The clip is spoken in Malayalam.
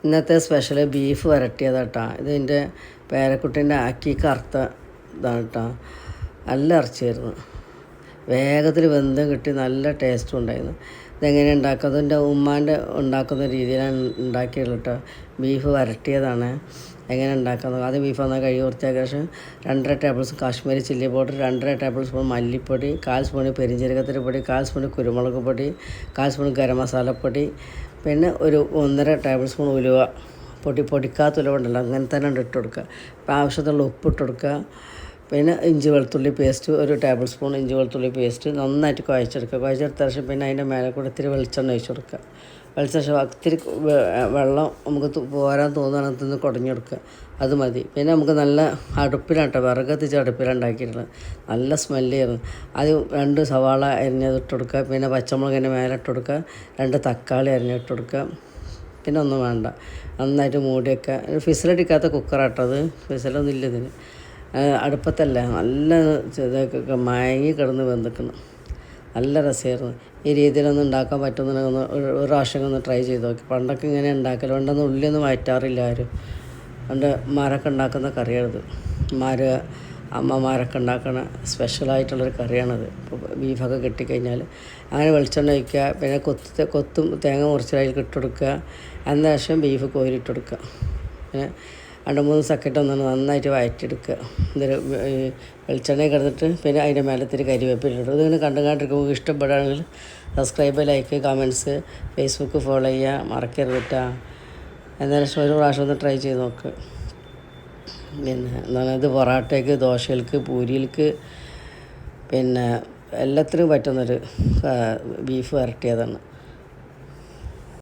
ഇന്നത്തെ സ്പെഷ്യൽ ബീഫ് വരട്ടിയതാട്ടോ. ഇതിൻ്റെ പേരക്കുട്ടീൻ്റെ ആക്കിക്ക് അറുത്ത ഇതാണ് കേട്ടോ. നല്ല ഇറച്ചിയായിരുന്നു, വേഗത്തിൽ വെന്തം കിട്ടി, നല്ല ടേസ്റ്റും ഉണ്ടായിരുന്നു. ഇതെങ്ങനെ ഉണ്ടാക്കുന്നത്, എൻ്റെ ഉമ്മാൻ്റെ ഉണ്ടാക്കുന്ന രീതിയിലാണ് ഉണ്ടാക്കിയുള്ളത് കേട്ടോ. ബീഫ് വരട്ടിയതാണ്. എങ്ങനെ ഉണ്ടാക്കുന്നത്, ആദ്യം ബീഫ് വന്നാൽ കഴുകി വൃത്തിയാക്കിയ ശേഷം 2.5 table spoon Kashmiri chilli powder, 2.5 table spoon മല്ലിപ്പൊടി, 1/4 സ്പൂൺ പെരിഞ്ജീരകത്തിൻ്റെ പൊടി, 1/4 സ്പൂൺ കുരുമുളക് പൊടി, 1/4 സ്പൂൺ ഗരം മസാലപ്പൊടി, പിന്നെ ഒരു 1.5 ടേബിൾ സ്പൂൺ ഉലുവ പൊടിക്കാത്ത ഉലുവ ഉണ്ടല്ലോ, അങ്ങനെ തന്നെ ഇട്ട് കൊടുക്കുക. അപ്പോൾ ആവശ്യത്തിനുള്ള ഉപ്പ് ഇട്ട് കൊടുക്കുക. പിന്നെ ഇഞ്ചി വെളുത്തുള്ളി പേസ്റ്റ്, 1 ടേബിൾ സ്പൂൺ ഇഞ്ചി വെളുത്തുള്ളി പേസ്റ്റ് നന്നായിട്ട് കുഴച്ചെടുക്കുക. കുഴച്ചെടുത്ത ശേഷം പിന്നെ അതിൻ്റെ മേലെ കൂടെ ഇത്തിരി വെളിച്ചെണ്ണ ഒഴിച്ച് കൊടുക്കുക. വെളിച്ച ശേഷം ഒത്തിരി വെള്ളം നമുക്ക് പോരാൻ തോന്നുകയാണെങ്കിൽ നിന്ന് കുടഞ്ഞെടുക്കുക, അത് മതി. പിന്നെ നമുക്ക് നല്ല അടുപ്പിലാട്ടോ, വിറകത്തിച്ച് അടുപ്പിലുണ്ടാക്കിയിട്ടുള്ളത്, നല്ല സ്മെല്ലായിരുന്നു. ആദ്യം 2 സവാള അരിഞ്ഞത് ഇട്ട് കൊടുക്കുക, പിന്നെ പച്ചമുളകിൻ്റെ മേലെ ഇട്ട് കൊടുക്കുക, 2 തക്കാളി അരിഞ്ഞിട്ട് കൊടുക്കുക. പിന്നെ ഒന്നും വേണ്ട, നന്നായിട്ട് മൂടി വയ്ക്കുക. ഫിസിലടിക്കാത്ത കുക്കറാട്ടത്, ഫിസിലൊന്നും ഇല്ല ഇതിന്. അടുപ്പത്തല്ല, നല്ല ഇതൊക്കെ മയങ്ങി കിടന്ന് വെന്തിക്കണം, നല്ല രസമായിരുന്നു. ഈ രീതിയിലൊന്നും ഉണ്ടാക്കാൻ പറ്റുന്നുണ്ടെങ്കിൽ ഒരു പ്രാവശ്യം ഒന്ന് ട്രൈ ചെയ്ത് നോക്കി. പണ്ടൊക്കെ ഇങ്ങനെ ഉണ്ടാക്കൽ, പണ്ടൊന്നും ഉള്ളിയൊന്നും വയറ്റാറില്ല ആരും. പണ്ട് മാരൊക്കെ ഉണ്ടാക്കുന്ന കറിയാണിത്. അമ്മമാരൊക്കെ ഉണ്ടാക്കുന്ന സ്പെഷ്യലായിട്ടുള്ളൊരു കറിയാണിത്. ഇപ്പോൾ ബീഫൊക്കെ കിട്ടിക്കഴിഞ്ഞാൽ അങ്ങനെ വെളിച്ചെണ്ണ ഒഴിക്കുക, പിന്നെ കൊത്തും തേങ്ങ മുറിച്ച് അതിൽ ഇട്ട് കൊടുക്കുക. അതിന് ശേഷം ബീഫ് കോരിയിട്ട് കൊടുക്കുക. പിന്നെ 2-3 സെക്കൻഡ് ഒന്നാണ് നന്നായിട്ട് വഴറ്റിയെടുക്കുക. ഇതൊരു വെളിച്ചെണ്ണയിൽ കിടന്നിട്ട് പിന്നെ അതിൻ്റെ മേലെ ഇത്തിരി കരിവേപ്പിലിടും. ഇതിങ്ങനെ കണ്ടുകൊണ്ടിരിക്കുമ്പോൾ ഇഷ്ടപ്പെടുകയാണെങ്കിൽ subscribe, like, comments, Facebook follow ചെയ്യുക മറക്കരുത് കേട്ടോ. എന്നാലും ഒരു പ്രാവശ്യം ഒന്ന് ട്രൈ ചെയ്ത് നോക്ക്. പിന്നെ എന്താണ്, ഇത് പൊറാട്ടയ്ക്ക്, ദോശകൾക്ക്, പൂരികൾക്ക്, പിന്നെ എല്ലാത്തിനും പറ്റുന്നൊരു ബീഫ് വരട്ടിയതാണ്.